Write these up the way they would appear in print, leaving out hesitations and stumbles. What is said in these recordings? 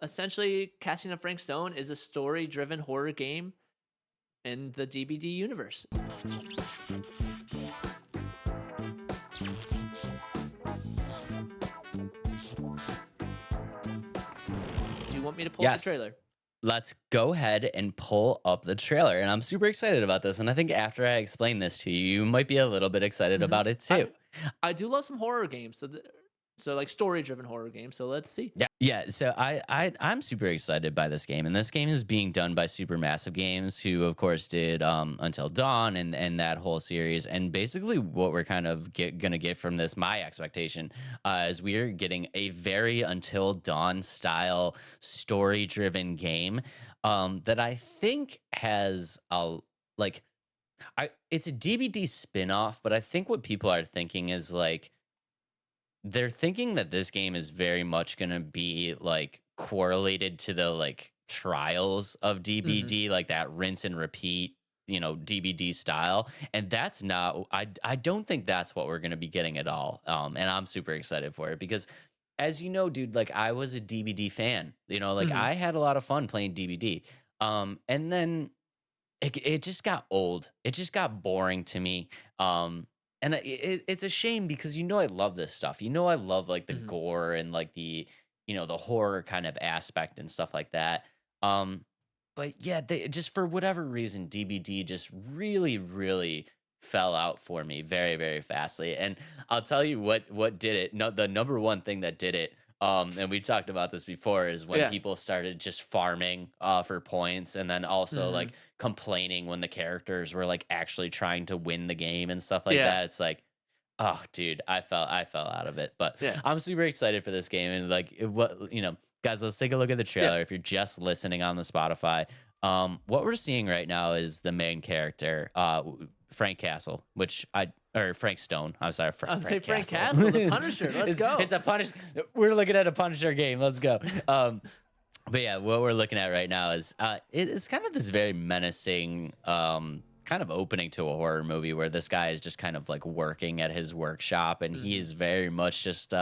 essentially, Casting of Frank Stone is a story-driven horror game in the DBD universe. Do you want me to pull up the Yes. trailer? Let's go ahead and pull up the trailer. And I'm super excited about this. And I think after I explain this to you, you might be a little bit excited Mhm. about it too. I do love some horror games, so like story-driven horror games, so let's see. Yeah. So I'm super excited by this game. And this game is being done by Supermassive Games, who of course did Until Dawn and that whole series. And basically what we're kind of gonna get from this, my expectation, is we're getting a very Until Dawn style story driven game that I think has a like I it's a DVD spin-off, but I think what people are thinking is like they're thinking that this game is very much gonna be like correlated to the like trials of Mhm. DBD, like that rinse and repeat, DBD style. And that's not I don't think that's what we're gonna be getting at all. And I'm super excited for it because as you know, dude, like I was a DBD fan. Like Mhm. I had a lot of fun playing DBD. And then it just got old. It just got boring to me. And it's a shame because I love this stuff. I love like the Mhm. gore and like the horror kind of aspect and stuff like that. Um, but yeah, they just for whatever reason, DBD just really, really fell out for me very, very fastly. And I'll tell you what did it. No, the number one thing that did it. And we talked about this before is when Yeah. people started just farming for points and then also like Mhm. complaining when the characters were like actually trying to win the game and stuff like Yeah. that. It's like, oh, dude, I fell out of it. But Yeah. I'm super excited for this game and like guys, let's take a look at the Yeah. trailer. If you're just listening on the Spotify, what we're seeing right now is the main character, Frank Castle, which I or Frank Stone. I'm sorry, I was say Frank Frank Castle. Castle, the Punisher. Let's It's go. a punish. We're looking at a Punisher game. Let's go. But yeah, what we're looking at right now is it's kind of this very menacing kind of opening to a horror movie where this guy is just kind of like working at his workshop and he Mhm. is very much just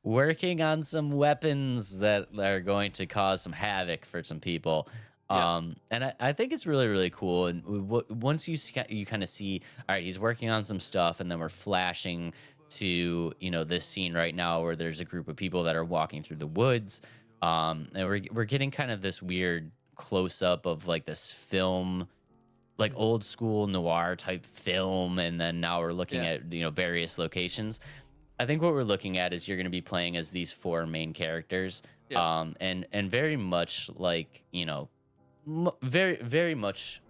working on some weapons that are going to cause some havoc for some people. Yeah. And I think it's really, really cool. And once you kind of see, all right, he's working on some stuff, and then we're flashing to this scene right now where there's a group of people that are walking through the woods, and we're getting kind of this weird close up of like this film, like Mhm. old school noir type film, and then now we're looking Yeah. at various locations. I think what we're looking at is you're going to be playing as these four main characters, Yeah. and very much like very very much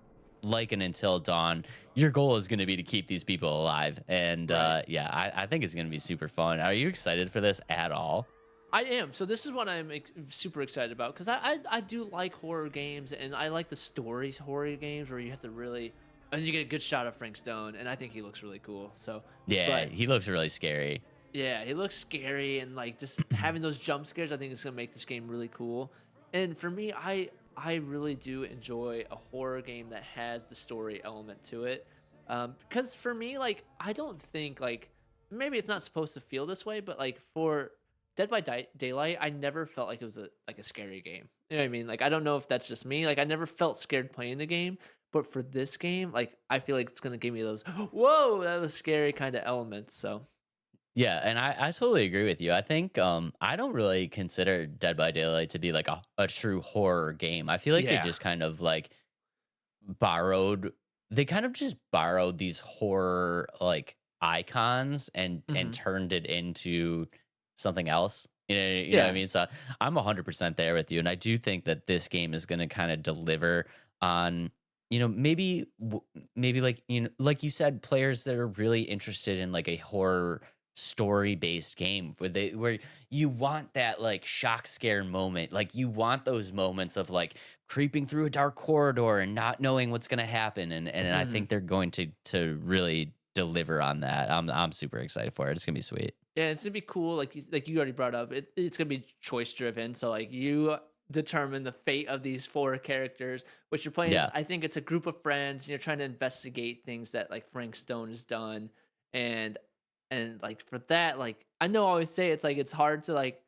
like an Until Dawn. Your goal is going to be to keep these people alive, and Right. yeah, I think it's going to be super fun. Are you excited for this at all? I am. So this is what I'm super excited about because I do like horror games and I like the stories horror games where you have to really and you get a good shot of Frank Stone and I think he looks really cool. So, Yeah, but he looks really scary. yeah, he looks scary and like just having those jump scares. I think it's gonna make this game really cool. And for me, I really do enjoy a horror game that has the story element to it. Because for me, like I don't think like maybe it's not supposed to feel this way, but like for Dead by Daylight, I never felt like it was a scary game. You know what I mean? Like I don't know if that's just me. Like I never felt scared playing the game. But for this game, like I feel like it's gonna give me those whoa, that was scary kind of elements. So Yeah, and I totally agree with you. I think I don't really consider Dead by Daylight to be like a true horror game. I feel like they yeah. just kind of like borrowed they kind of just borrowed these horror like icons and Hmm. turned it into something else. You know what I Yeah. mean? So I'm 100% there with you, and I do think that this game is going to kind of deliver on maybe like like you said, players that are really interested in like a horror story based game where you want that like shock scare moment, like you want those moments of like creeping through a dark corridor and not knowing what's going to happen, and I Hmm. think they're going to really deliver on that. I'm super excited for it. It's gonna be sweet. Yeah, it's gonna be cool. Like you already brought up, it's gonna be choice driven. So like you determine the fate of these four characters, which you're playing. Yeah. I think it's a group of friends, and you're trying to investigate things that like Frank Stone has done, and and like for that, like I know I always say it's like it's hard to like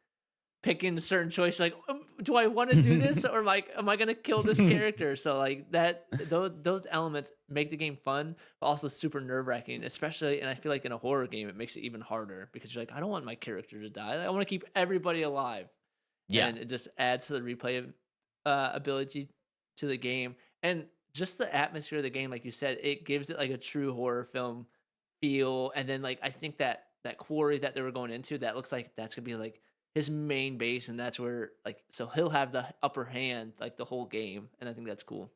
picking a certain choice. Like, do I want to do this, or am I gonna kill this character? So like that, those elements make the game fun, but also super nerve wracking. Especially, and I feel like in a horror game, it makes it even harder because you're like, I don't want my character to die. I want to keep everybody alive, Yeah. and it just adds to the replay ability to the game, and just the atmosphere of the game. Like you said, it gives it like a true horror film feel. And then like I think that quarry that they were going into, that looks like that's gonna be like his main base, and that's where like so he'll have the upper hand like the whole game, and I think that's cool.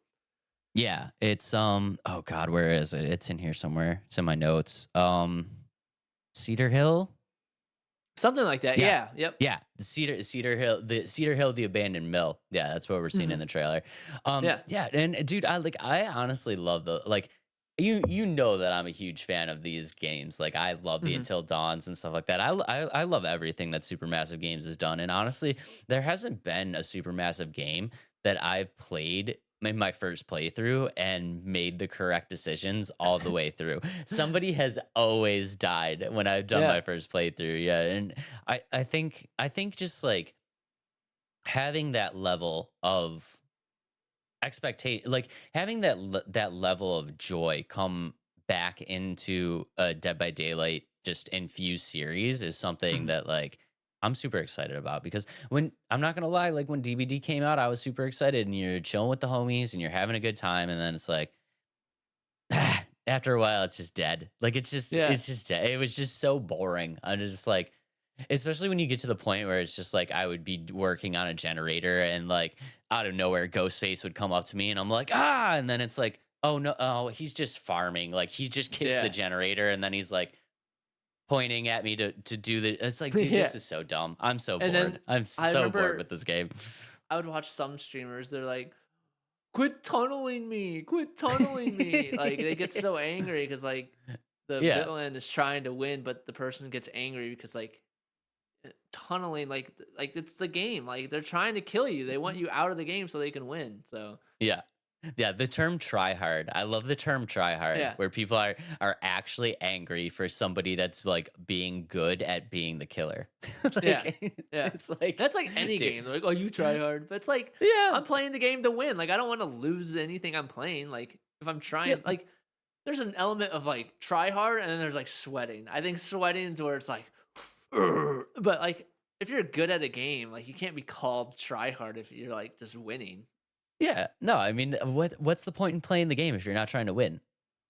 Yeah, it's oh god, where is it? It's in here somewhere. It's in my notes. Cedar Hill? Something like that. Yeah. Yeah. Yep. Yeah, the Cedar Hill, the abandoned mill. Yeah, that's what we're seeing in Hmm. the trailer. Yeah. Yeah, and dude, I honestly love the like you know that I'm a huge fan of these games. Like I love the Hmm. Until Dawns and stuff like that. I love everything that Supermassive Games has done. And honestly, there hasn't been a Supermassive game that I've played in my first playthrough and made the correct decisions all the way through. Somebody has always died when I've done Yeah. my first playthrough. Yeah, and I think just like having that level of expectation, like having that level of joy come back into a Dead by Daylight just infused series is something Hmm. that like I'm super excited about because when I'm not gonna lie, like when DVD came out, I was super excited and you're chilling with the homies and you're having a good time, and then it's like after a while it's just dead. Like Yeah. it's just dead. It was just so boring. I'm just like, especially when you get to the point where it's just like I would be working on a generator and like out of nowhere Ghostface would come up to me and I'm like, ah, and then it's like, oh no, oh, he's just farming. Like he just kicks the Yeah. generator and then he's like pointing at me to do the, it's like, dude, Yeah. this is so dumb. I'm so And bored. then I'm I so bored remember with this game. I would watch some streamers. They're like, "Quit tunneling me! Quit tunneling me!" Like they get so angry because like the Yeah. villain is trying to win, but the person gets angry because like tunneling, like it's the game. Like they're trying to kill you. They want you out of the game so they can win. So Yeah. Yeah, the term try hard. I love the term try hard yeah, where people are actually angry for somebody that's like being good at being the killer. yeah, Like yeah. it's like, That's like any dude. game. They're like, "Oh, you try hard," but it's like Yeah. I'm playing the game to win. Like I don't want to lose anything I'm playing. Like if I'm Yeah. trying, like there's an element of like try hard, and then there's like sweating. I think sweating is where it's like, but like if you're good at a game, like you can't be called try hard if you're like just winning. Yeah. No, I mean, what's the point in playing the game if you're not trying to win?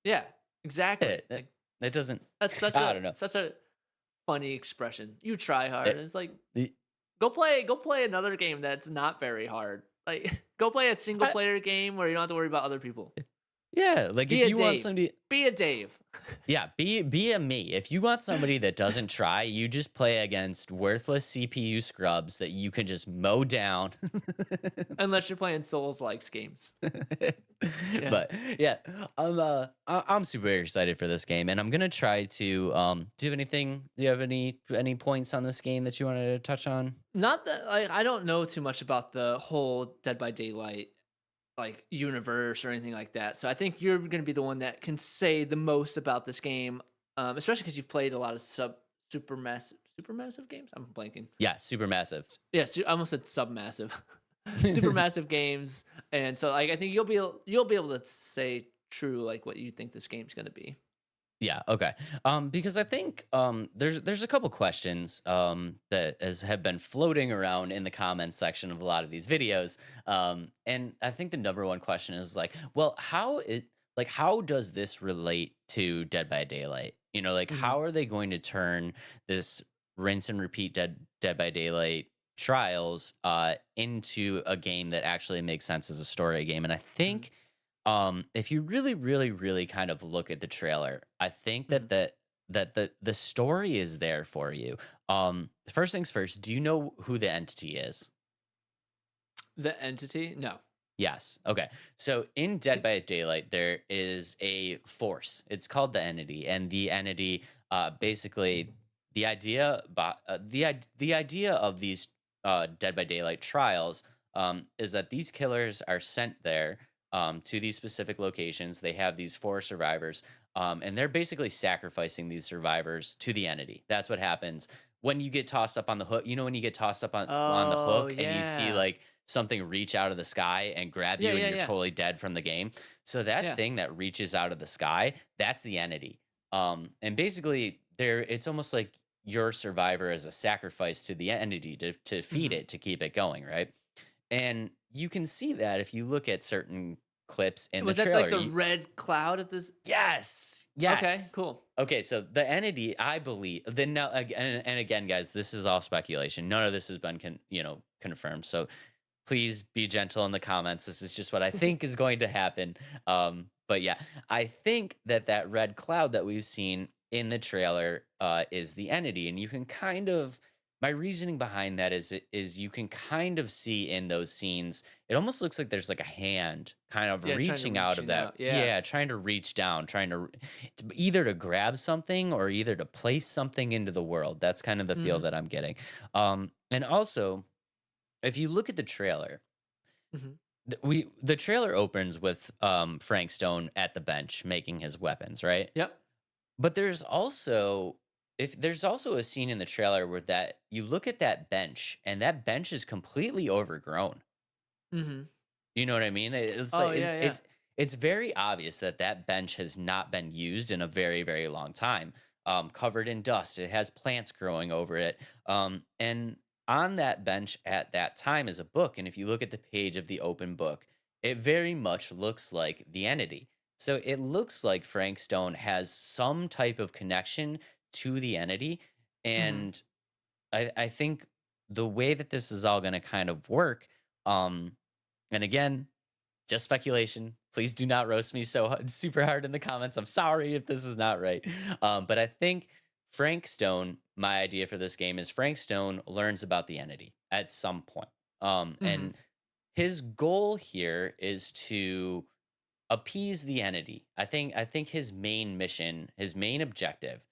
Yeah, exactly. It it, Like it doesn't that's I don't know. such a funny expression. You try hard. And It, it's like it- go play another game that's not very hard. Like go play a single I, player game where you don't have to worry about other people. yeah, like Be if a you want Dave. somebody. Be a Dave. Yeah, be a me. If you want somebody that doesn't try, you just play against worthless CPU scrubs that you can just mow down. Unless you're playing Souls likes games. Yeah. But yeah, I'm super excited for this game, and I'm gonna try to do you have anything? Do you have any points on this game that you wanted to touch on? Not that like I don't know too much about the whole Dead by Daylight like universe or anything like that. So I think you're going to be the one that can say the most about this game, especially because you've played a lot of supermassive games. I'm blanking. Yeah, super massive. Yeah, I almost said submassive, supermassive games, and so like I think you'll be able to say true like what you think this game's going to be. Yeah, okay. Because I think there's a couple questions that have been floating around in the comments section of a lot of these videos. And I think the number one question is like, well, how does this relate to Dead by Daylight? You know, like Hmm. how are they going to turn this rinse and repeat Dead by Daylight trials into a game that actually makes sense as a story game? And I Hmm. think if you really, really, really kind of look at the trailer, I think Hmm. that the story is there for you. First things first, do you know who the entity is? The entity? No. Yes. Okay. So in Dead by Daylight, there is a force. It's called the entity, and the entity, basically, the idea of these Dead by Daylight trials, is that these killers are sent there, to these specific locations. They have these four survivors, and they're basically sacrificing these survivors to the entity. That's what happens when you get tossed up on the hook, when you get tossed up on the Oh, hook and you see yeah. like something reach out of the sky and grab Yeah, you and yeah, you're yeah. totally dead from the game. So that Yeah. thing that reaches out of the sky, that's the entity. And basically there it's almost like your survivor as a sacrifice to the entity to feed Mhm. it to keep it going, right? And you can see that if you look at certain clips in the Was that, like, trailer. the red cloud at this Yes, Okay, yes. cool. Okay, so the entity, I believe, then now again, and again, guys, this is all speculation. None of this has been, confirmed. So please be gentle in the comments. This is just what I think is going to happen. But yeah, I think that that red cloud that we've seen in the trailer is the entity, and you can kind of. My reasoning behind that is you can kind of see in those scenes. It almost looks like there's like a hand kind of Yeah, trying to reaching out of reaching that. out, yeah. Yeah, trying to reach down, either to grab something or either to place something into the world. That's kind of the feel Mhm, that I'm getting. And also, if you look at the trailer, mhm. the trailer opens with Frank Stone at the bench making his weapons, right? Yep. But there's also a scene in the trailer where that you look at that bench and that bench is completely overgrown. Mhm. You know what I mean? It's Oh, like yeah, yeah. it's very obvious that that bench has not been used in a very very long time. Covered in dust, it has plants growing over it. And on that bench at that time is a book, and if you look at the page of the open book, it very much looks like the entity. So it looks like Frank Stone has some type of connection to the entity, Mhm. and I think the way that this is all going to kind of work. Um, and again, just speculation. Please do not roast me super hard in the comments. I'm sorry if this is not right. But I think Frank Stone, my idea for this game is Frank Stone learns about the entity at some point. Mhm. And his goal here is to appease the entity. I think his main mission, his main objective,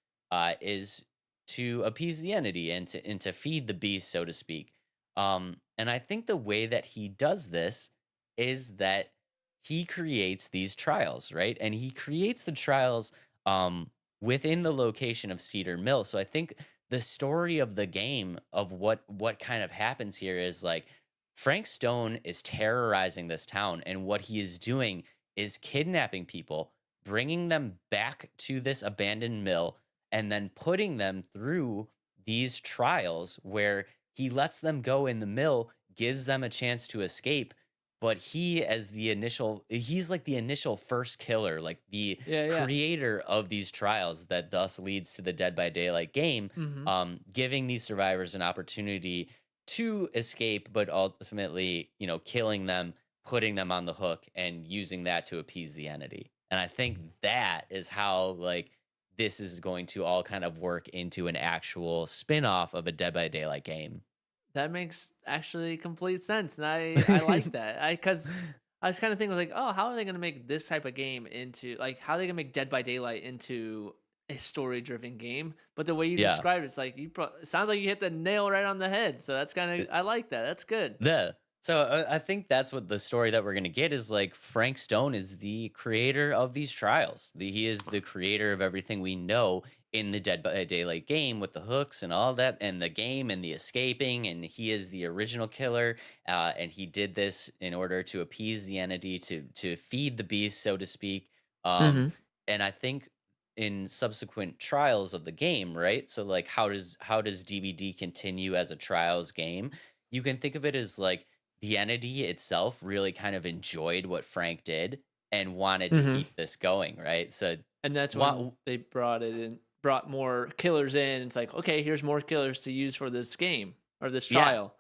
is to appease the entity and to feed the beast, so to speak. And I think the way that he does this is that he creates these trials, right? And he creates the trials within the location of Cedar Mill. So I think the story of the game of what kind of happens here is like Frank Stone is terrorizing this town, and what he is doing is kidnapping people, bringing them back to this abandoned mill, and then putting them through these trials where he lets them go in the mill, gives them a chance to escape. But he's like the initial first killer, like the Yeah, yeah. creator of these trials that thus leads to the Dead by Daylight game, Mhm. giving these survivors an opportunity to escape, but ultimately, killing them, putting them on the hook and using that to appease the entity. And I think that is how like this is going to all kind of work into an actual spin-off of a Dead by Daylight game. That makes actually complete sense, and I like that. Because I was kinda thinking like, "Oh, how are they gonna make this type of game into like, how are they gonna make Dead by Daylight into a story-driven game?" But the way you Yeah. described it, it's like it sounds like you hit the nail right on the head, so that's kinda I like that, that's good. Yeah. So I think that's what the story that we're gonna get is like Frank Stone is the creator of these trials. He is the creator of everything we know in the Dead by Daylight game with the hooks and all that, and the game and the escaping. And he is the original killer, and he did this in order to appease the entity, to feed the beast, so to speak. Um, Mhm. and I think in subsequent trials of the game, right? So like, how does DBD continue as a trials game? You can think of it as like the entity itself really kind of enjoyed what Frank did and wanted to Mhm. keep this going, right? So, And that's when what? they brought more killers in, it's like, "Okay, here's more killers to use for this game or this Yeah, trial."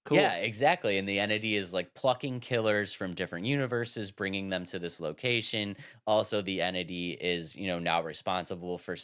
yeah, Cool. exactly. And the entity is like plucking killers from different universes, bringing them to this location. Also, the entity is, now responsible for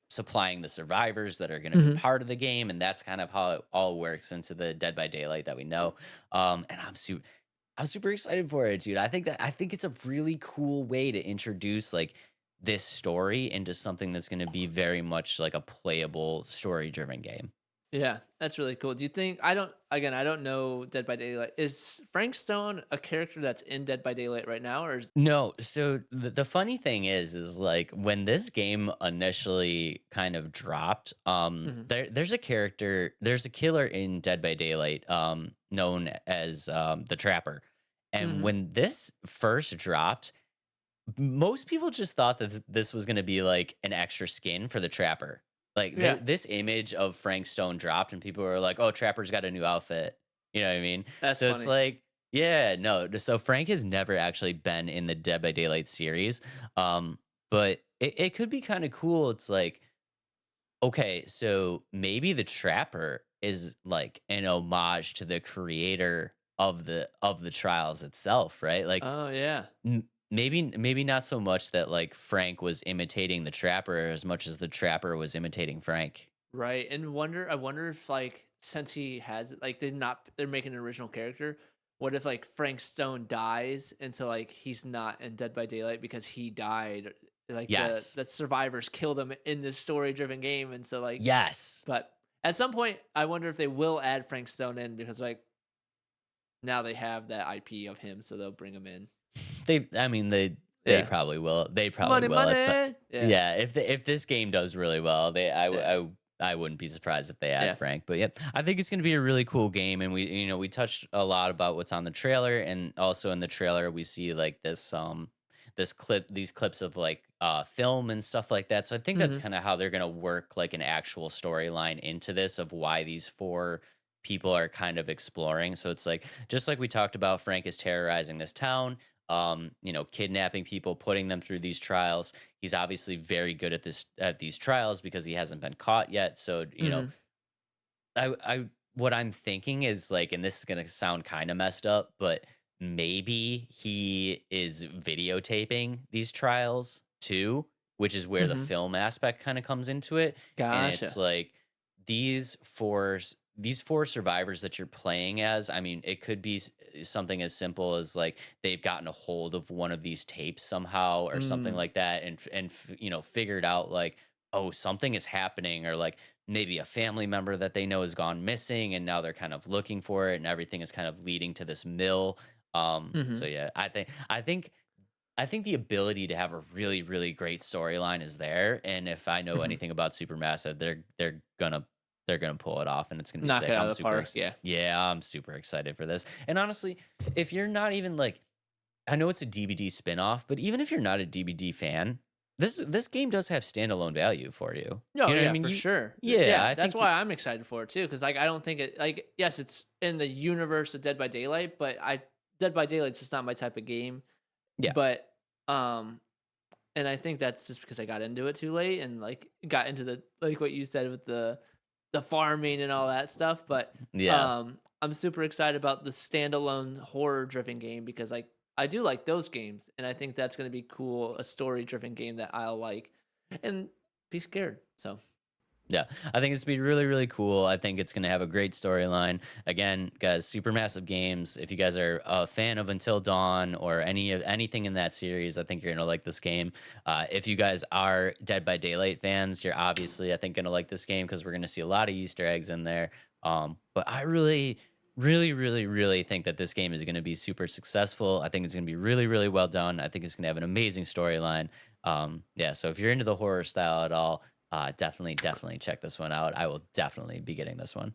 supplying the survivors that are going to be Mhm. part of the game, and that's kind of how it all works into the Dead by Daylight that we know. And I'm super excited for it, dude. I think it's a really cool way to introduce like this story into something that's going to be very much like a playable story driven game. Yeah, that's really cool. Do you think I don't know Dead by Daylight. Is Frank Stone a character that's in Dead by Daylight right now or is No, so the funny thing is like when this game initially kind of dropped, Mhm. there's a killer in Dead by Daylight, known as the Trapper. And Mhm. when this first dropped, most people just thought that this was gonna be like an extra skin for the Trapper. Like Yeah, this image of Frank Stone dropped, and people were like, "Oh, Trapper's got a new outfit." You know what I mean? that's So it's funny. like, yeah, no. So Frank has never actually been in the Dead by Daylight series, um, but it could be kind of cool. It's like, okay, so maybe the Trapper is like an homage to the creator of the trials itself, right? Like Oh, yeah. maybe not so much that, like, Frank was imitating the Trapper as much as the Trapper was imitating Frank. Right, and I wonder if, like, since he has like, they're making an original character, what if, like, Frank Stone dies, and so, like, he's not in Dead by Daylight because he died, like, Yes. the survivors killed him in this story-driven game, and so, like Yes. but at some point, I wonder if they will add Frank Stone in because, like, now they have that IP of him, so they'll bring him in. I mean, they Yeah. probably will. They probably Money, will. It's money! Yeah. yeah, if this game does really well, Yeah. I wouldn't be surprised if they add Yeah. Frank. But yeah, I think it's going to be a really cool game, and we touched a lot about what's on the trailer, and also in the trailer we see like these clips of like film and stuff like that. So I think that's Mhm. kind of how they're going to work like an actual storyline into this of why these four people are kind of exploring. So it's like just like we talked about, Frank is terrorizing this town, kidnapping people, putting them through these trials. He's obviously very good at these trials because he hasn't been caught yet. So, Mhm. I what I'm thinking is like, and this is gonna sound kind of messed up, but maybe he is videotaping these trials too, which is where the Mhm. film aspect kind of comes into it. And it's Gotcha. like these four survivors that you're playing as. I mean, it could be something as simple as like they've gotten a hold of one of these tapes somehow or something Mm. like that, and figured out like, oh, something is happening, or like maybe a family member that they know has gone missing and now they're kind of looking for it, and everything is kind of leading to this mill. So Mhm. yeah, I think the ability to have a really really great storyline is there, and if I know Mhm. anything about Supermassive, they're gonna pull it off, and it's gonna be Knock it sick. out of the park, yeah. Yeah, I'm super excited for this. And honestly, if you're not even like, I know it's a DBD spinoff, but even if you're not a DBD fan, this game does have standalone value for you. No, You know what I yeah, mean? for sure. Yeah, Yeah, I that's think why I'm excited for it too, because like, I don't think it like, yes, it's in the universe of Dead by Daylight, but I Dead by Daylight's just not my type of game, yeah, but, um and I think that's just because I got into it too late and, like, got into the like, what you said with the farming and all that stuff, but, yeah. I'm super excited about the standalone horror-driven game because, like, I do like those games, and I think that's gonna be cool, a story-driven game that I'll like and be scared, so Yeah, I think it's gonna be really, really cool. I think it's gonna have a great storyline. Again, guys, Supermassive Games. If you guys are a fan of Until Dawn or anything in that series, I think you're gonna like this game. If you guys are Dead by Daylight fans, you're obviously, I think, gonna like this game because we're gonna see a lot of Easter eggs in there. But I really, really, really, really think that this game is gonna be super successful. I think it's gonna be really, really well done. I think it's gonna have an amazing storyline. Yeah, so if you're into the horror style at all, definitely check this one out. I will definitely be getting this one.